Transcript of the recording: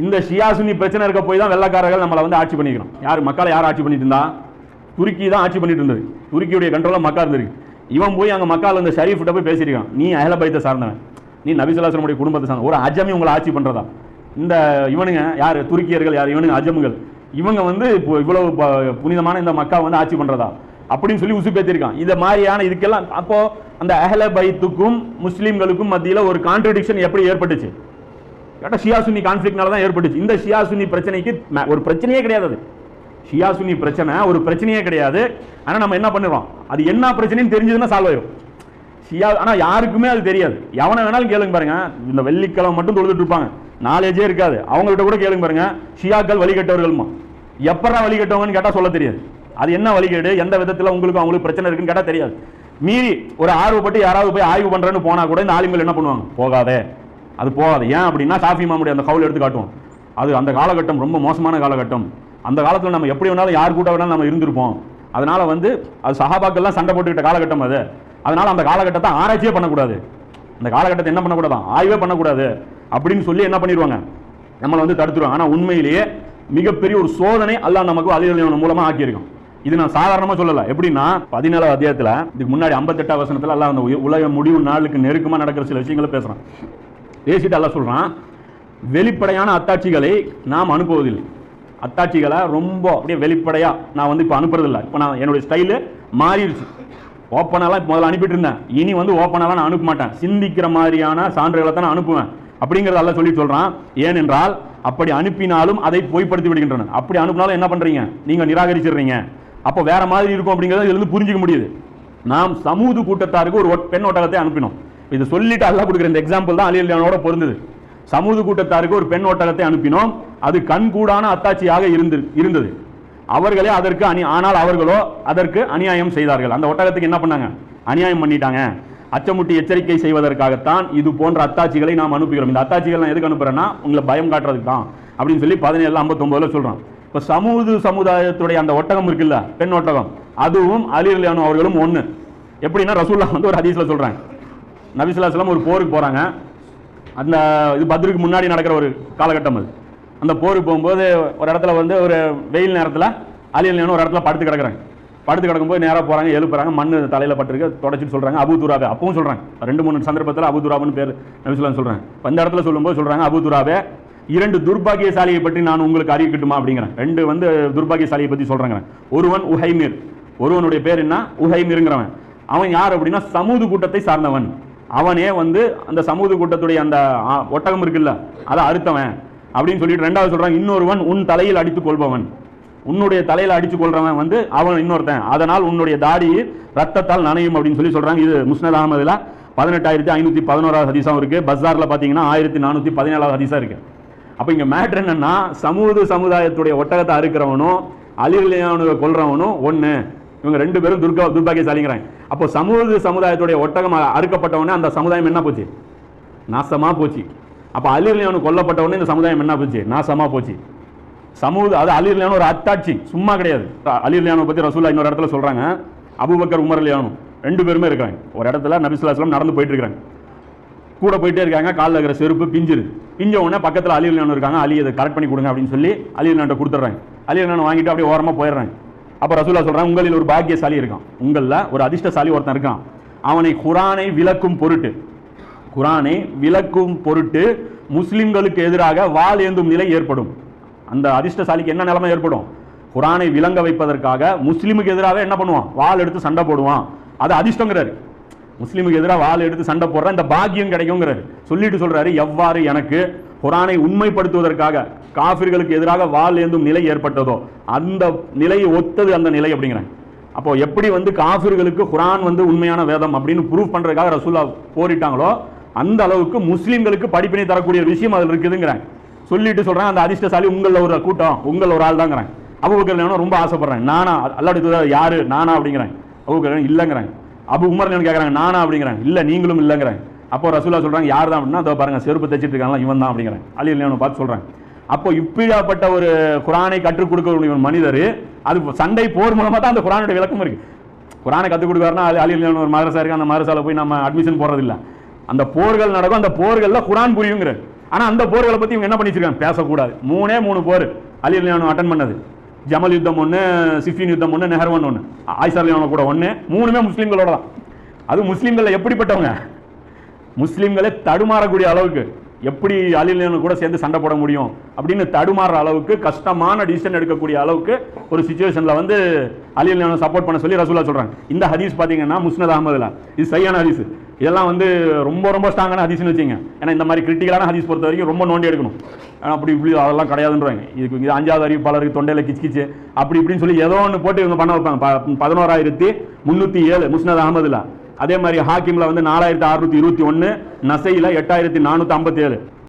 இந்த ஷியா சுன்னி பிரச்சனை இருக்க போய் தான் வெள்ளக்காரர்கள் நம்மளை வந்து ஆட்சி பண்ணிக்கிறோம். யார் மக்களை யார் ஆட்சி பண்ணிட்டு இருந்தா? துருக்கி தான் ஆட்சி பண்ணிட்டு இருந்தது. துருக்கியுடைய கண்ட்ரோலில் மக்கா இருந்திருக்கு. இவன் போய் அங்கே மக்கால் இந்த ஷரீஃப்கிட்ட போய் பேசியிருக்கான், நீ அஹ்ல பைத்தை சார்ந்தவன், நீ நபி ஸல்லல்லாஹு அலைஹி வஸல்லம் குடும்பத்தை சார்ந்த ஒரு அஜமி உங்களை ஆட்சி பண்ணுறதா? இந்த இவனுங்க யார்? துருக்கியர்கள் யார்? இவனுங்க அஜமுகள். இவங்க வந்து இப்போ இவ்வளவு புனிதமான இந்த மக்கா வந்து ஆட்சி பண்ணுறதா அப்படின்னு சொல்லி உசுப்பேத்திருக்கான். இந்த மாதிரியான இதுக்கெல்லாம் அப்போ அந்த அஹ்ல பைத்துக்கும் முஸ்லீம்களுக்கும் மத்தியில் ஒரு கான்ட்ரடிக்ஷன் எப்படி ஏற்பட்டுச்சு? கேட்டால் ஷியா சுன்னி கான்ஃப்ளிக்ட்னால தான் ஏற்பட்டுச்சு. இந்த ஷியா சுன்னி பிரச்சனைக்கு ஒரு பிரச்சனையே கிடையாது. அது ஷியா சுன்னி பிரச்சனை ஒரு பிரச்சனையே கிடையாது. ஆனால் நம்ம என்ன பண்ணுறோம், அது என்ன பிரச்சனைன்னு தெரிஞ்சதுன்னா சால்வ் ஆயிடும். ஷியா ஆனால் யாருக்குமே அது தெரியாது. எவனை வேணாலும் கேளுங்க பாருங்க, இந்த வெள்ளிக்கிழமை மட்டும் தொழுதுட்டு இருப்பாங்க, நாலேஜே இருக்காது. அவங்கள்ட்ட கூட கேளுங்க பாருங்க, ஷியாக்கள் வழிகட்டவர்களுமா? எப்படா வழிகட்டவங்கன்னு கேட்டால் சொல்ல தெரியாது. அது என்ன வழிகேடு, எந்த விதத்தில் உங்களுக்கு அவங்களுக்கு பிரச்சனை இருக்குன்னு கேட்டால் தெரியாது. மீறி ஒரு ஆர்வப்பட்டு யாராவது போய் ஆய்வு பண்ணுறேன்னு போனால் கூட இந்த ஆலிம்கள் என்ன பண்ணுவாங்க, போகாதே அது போகாது. ஏன் அப்படின்னா ஷாஃபி இமாமுடைய அந்த கவுல் எடுத்து காட்டுவோம். அது அந்த காலகட்டம் ரொம்ப மோசமான காலகட்டம். அந்த காலத்தில் நம்ம எப்படி வேணாலும் யார் கூட வேணாலும் நம்ம இருந்திருப்போம். அதனால வந்து அது சஹாபாக்கள்லாம் சண்டை போட்டுக்கிட்ட காலகட்டம் அது. அதனால அந்த காலகட்டத்தை ஆராய்ச்சியே பண்ணக்கூடாது, அந்த காலகட்டத்தை என்ன பண்ணக்கூடாதான், ஆய்வே பண்ணக்கூடாது அப்படின்னு சொல்லி என்ன பண்ணிடுவாங்க, நம்மளை வந்து தடுத்துருவாங்க. ஆனால் உண்மையிலேயே மிகப்பெரிய ஒரு சோதனை அல்லாஹ் நமக்கு அலிஹ் மூலமாக ஆக்கியிருக்கோம். இது நான் சாதாரணமாக சொல்லலை. எப்படின்னா 17 அத்தியாயத்தில் இதுக்கு முன்னாடி 58 வசனத்தில் அல்லாஹ் அந்த உலக முடிவு நாளுக்கு நெருக்கமாக நடக்கிற சில விஷயங்களை பேசுகிறான். பேசிட்டு அல்லாஹ் சொல்கிறான், வெளிப்படையான அத்தாட்சிகளை நாம் அனுப்புவதில்லை. அத்தாட்சிகளை ரொம்ப அப்படியே வெளிப்படையாக நான் வந்து இப்போ அனுப்புறதில்லை. இப்போ நான் என்னுடைய ஸ்டைலு மாறிடுச்சு. ஓப்பனெல்லாம் இப்போ முதல்ல அனுப்பிட்டு இருந்தேன், இனி வந்து ஓப்பனெல்லாம் நான் அனுப்ப மாட்டேன், சிந்திக்கிற மாதிரியான சான்றுகளை தான் நான் அனுப்புவேன் அப்படிங்கிறத எல்லாம் சொல்லி சொல்கிறான். ஏனென்றால் அப்படி அனுப்பினாலும் அதை பொய்ப்படுத்தி விடுகின்றன. அப்படி அனுப்பினாலும் என்ன பண்ணுறீங்க, நீங்கள் நிராகரிச்சிடுறீங்க. அப்போ வேற மாதிரி இருக்கும் அப்படிங்கிறத இதுலேருந்து புரிஞ்சிக்க முடியுது. நாம் சமூது கூட்டத்தாருக்கு ஒரு பெண் ஒட்டகத்தை அனுப்பினோம். இது சொல்லிட்டு அல்லாஹ் கொடுக்குற இந்த எக்ஸாம்பிள் தான் அலிஹ் பொருந்தது. சமூது கூட்டத்தாருக்கு ஒரு பெண் ஒட்டகத்தை அனுப்பினோம், அது கண்கூடான அத்தாட்சியாக இருந்தது. அவர்களே அதற்கு ஆனால் அவர்களோ அதற்கு அநியாயம் செய்தார்கள். அந்த ஒட்டகத்துக்கு என்ன பண்ணாங்க, அநியாயம் பண்ணிட்டாங்க. அச்சமுட்டி எச்சரிக்கை செய்வதற்காகத்தான் இது போன்ற அத்தாட்சிகளை நாம் அனுப்புகிறோம். இந்த அத்தாட்சிகள் நான் எதுக்கு அனுப்புறேன்னா உங்களை பயம் காட்டுறதுக்கு தான் அப்படின்னு சொல்லி 17:59 சொல்றான். இப்போ சமுதாயத்துடைய அந்த ஒட்டகம் இருக்குல்ல, பெண் ஒட்டகம், அதுவும் அலிஹ் அவர்களும் ஒன்று. எப்படின்னா ரசூலுல்லாஹ் வந்து ஒரு ஹதீஸ்ல சொல்றாங்க, நபி ஸல்லல்லாஹு அலைஹி வஸல்லம் ஒரு போருக்கு போறாங்க. அந்த இது பத்ருக்கு முன்னாடி நடக்கிற ஒரு காலகட்டம். அது அந்த போருக்கு போகும்போது ஒரு இடத்துல வந்து ஒரு வெயில் நேரத்தில் அலிஹ் ஒரு இடத்துல படுத்து கிடக்குறாங்க. படுத்து கிடக்கும்போது நேராக போகிறாங்க, எழுப்புறாங்க, மண் தலையில் பட்டிருக்கு, தொடச்சிட்டு சொல்கிறாங்க அபு துராபே. அப்பவும் சொல்கிறாங்க 2-3 சந்தர்ப்பத்தில் அபு துராபுன்னு பேர் நபி ஸல்லல்லாஹு சொல்கிறாங்க. அந்த இடத்துல சொல்லும்போது சொல்கிறாங்க, அபு துராபே 2 துர்பாகியசாலியை பற்றி நான் உங்களுக்கு அறிவிக்கட்டுமா அப்படிங்கிறேன். 2 வந்து துர்பாகியசாலியை பற்றி சொல்கிறாங்க. ஒருவன் உஹைமிர், ஒருவனுடைய பேர் என்ன, உஹைமிருங்கிறவன். அவன் யார் அப்படின்னா சமூது கூட்டத்தை சார்ந்தவன். அவனே வந்து அந்த சமூது கூட்டத்துடைய அந்த ஒட்டகம் இருக்குல்ல அதை அறுத்தவன் அப்படின்னு சொல்லிட்டு. 2வது சொல்கிறாங்க, இன்னொருவன் உன் தலையில் அடித்துக் கொள்பவன், உன்னுடைய தலையில் அடிச்சு கொள்றவன் வந்து அவன் இன்னொருத்தன், அதனால் உன்னுடைய தாடி ரத்தத்தால் நனையும் அப்படின்னு சொல்லி சொல்றாங்க. இது முஸ்னத் அஹ்மதுல 18511 ஹதீஸாவும் இருக்கு. பஸார்ல பாத்தீங்கன்னா 1417 ஹதீஸா இருக்கு. அப்ப இங்க மேட்டர் என்னன்னா, சமுதாயத்துடைய ஒட்டகத்தை அறுக்கிறவனும் அலிஹ் கொல்றவனும் ஒண்ணு. இவங்க 2 பேரும் துர்பாகியசாலிங்கிறாங்க. அப்போ சமுதாயத்துடைய ஒட்டகம் அறுக்கப்பட்டவனே அந்த சமுதாயம் என்ன போச்சு, நாசமா போச்சு. அப்ப அலிஹ் கொல்லப்பட்டவனே இந்த சமுதாயம் என்ன போச்சு, நாசமா போச்சு. அது அலிஹ் ஒரு அத்தாட்சி, சும்மா கிடையாது. அலிஹ் பத்தி ரசூலுல்லாஹ் இன்னொரு இடத்துல சொல்றாங்க, அபூபக்கர் உமர் அலிஹ் 2 பேருமே இருக்காங்க. ஒரு இடத்துல நபி ஸல்லல்லாஹு அலைஹி வஸல்லம் நடந்து போயிட்டு இருக்காங்க, கூட போயிட்டே இருக்காங்க, காலில் இருக்கிற செருப்பு பிஞ்ச உடனே பக்கத்தில் அலிஹ் இருக்காங்க, அலி அதை கரெக்ட் பண்ணி கொடுங்க அப்படின்னு சொல்லி அலிஹ் கொடுத்துட்றாங்க. அலிஹ் வாங்கிட்டு அப்படியே ஓரமாக போயிடுறாங்க. அப்போ ரசூலுல்லாஹ் சொல்றாங்க, உங்களில் ஒரு பாக்கியசாலி இருக்கான், உங்களில் ஒரு அதிர்ஷ்டசாலி ஒருத்தன் இருக்கான், அவனை குர்ஆனை விளக்கும் பொருட்டு முஸ்லிம்களுக்கு எதிராக வாள் ஏந்தும் நிலை ஏற்படும். அந்த அதிர்ஷ்டசாலிக்கு என்ன நிலைமை ஏற்படும், குர்ஆனை விளங்க வைப்பதற்காக முஸ்லிமுக்கு எதிராக என்ன பண்ணுவான், வாள் எடுத்து சண்டை போடுவான். அது அதிர்ஷ்டங்கிறாரு. முஸ்லிமுக்கு எதிராக வாள் எடுத்து சண்டை போடுற இந்த பாக்கியம் கிடைக்குங்கிறாரு. சொல்லிட்டு சொல்றாரு, எவ்வாறு எனக்கு குர்ஆனை உண்மைப்படுத்துவதற்காக காஃபிர்களுக்கு எதிராக வாள் ஏந்தும் நிலை ஏற்பட்டதோ அந்த நிலையை ஒத்தது அந்த நிலை அப்படிங்கிறாங்க. அப்போ எப்படி வந்து காஃபிர்களுக்கு குர்ஆன் வந்து உண்மையான வேதம் அப்படின்னு ப்ரூவ் பண்றதுக்காக ரசூலுல்லாஹ் போரிட்டாங்களோ அந்த அளவுக்கு முஸ்லிம்களுக்கு படிப்பினை தரக்கூடிய விஷயம் அதில் இருக்குதுங்கிறாங்க. சொல்லிட்டு சொல்றாங்க, அந்த அதிர்ஷ்டசாலி உங்கள ஒரு கூட்டம், உங்கள் ஒரு ஆள் தாங்கிறாங்க. அபூபக்கர் ரொம்ப ஆசைப்படுறாங்க, நானா அல்லாஹ்வுடைய தூதர் யாரு, நானா அப்படிங்கிறாங்க. அபூபக்கர் இல்லைங்கிறாங்க. அபு உமர் கேட்கறாங்க, நானா அப்படிங்கிறாங்க. இல்ல நீங்களும் இல்லைங்கிறாங்க. அப்போ ரசூலுல்லாஹ் சொல்றாங்க, யார் தான் அப்படின்னா, அதோ பாருங்க செருப்பு தைச்சிட்டு இருக்காங்களா இவன் தான் அப்படிங்கிறாங்க. அலிஹ் பார்த்து சொல்றாங்க. அப்போ இப்படியாப்பட்ட ஒரு குர்ஆனை கற்றுக் கொடுக்கக்கூடிய ஒரு மனிதர், அது சண்டை போர் மூலமா தான் அந்த குர்ஆனுடைய விளக்கம் இருக்கு. குர்ஆனை கற்றுக் கொடுக்குறாருன்னா அலிஹ் ஒரு மதரசா இருக்கு, அந்த மதரசால போய் நம்ம அட்மிஷன் போடுறது இல்லை. அந்த போர்கள் நடக்கும், அந்த போர்கள்ல குர்ஆன் புரியுங்கிறார். ஆனா அந்த போர்களை பத்தி இவங்க என்ன பண்ணிச்சிருக்காங்க, பேசக்கூடாது. மூணு போர் அலி ரலியல்லாஹு அட்டன் பண்ணது. ஜமல் யுத்தம் ஒன்று, சிஃபின் யுத்தம் ஒன்று, நெஹர்வன் ஒன்று, ஆயிஷா ரலியல்லாஹு கூட ஒன்று, மூணுமே முஸ்லீம்களோட தான். அது முஸ்லீம்கள் எப்படிப்பட்டவங்க, முஸ்லீம்களை தடுமாறக்கூடிய அளவுக்கு, எப்படி அலி ரலியல்லாஹு கூட சேர்ந்து சண்டை போட முடியும் அப்படின்னு தடுமாறுற அளவுக்கு, கஷ்டமான டிசிஷன் எடுக்கக்கூடிய அளவுக்கு ஒரு சிச்சுவேஷன்ல வந்து அலி ரலியல்லாஹு சப்போர்ட் பண்ண சொல்லி ரசூலுல்லாஹ் சொல்றாங்க. இந்த ஹதீஸ் பாத்தீங்கன்னா முஸ்னத் அஹ்மதுல இது சரியான ஹதீஸ். இதெல்லாம் வந்து ரொம்ப ஸ்ட்ராங்கான ஹதீஸ்னு வச்சுங்க. ஏன்னா இந்த மாதிரி கிரிட்டிக்கலான ஹதீஸ் பொறுத்த வரைக்கும் ரொம்ப நோண்டி எடுக்கணும். அப்படி இப்படி அதெல்லாம் கிடையாதுன்றாங்க. இதுக்கு 5வது அறிவிப்பாளருக்கு தொண்டையில கிச்சு அப்படி இப்படின்னு சொல்லி ஏதோ ஒன்று போட்டு இவங்க பண்ண வைப்பாங்க. 11,307 முஸ்னத் அஹ்மதுல. அதே மாதிரி ஹாக்கிம்ல வந்து 4,621, நசையில 8,457.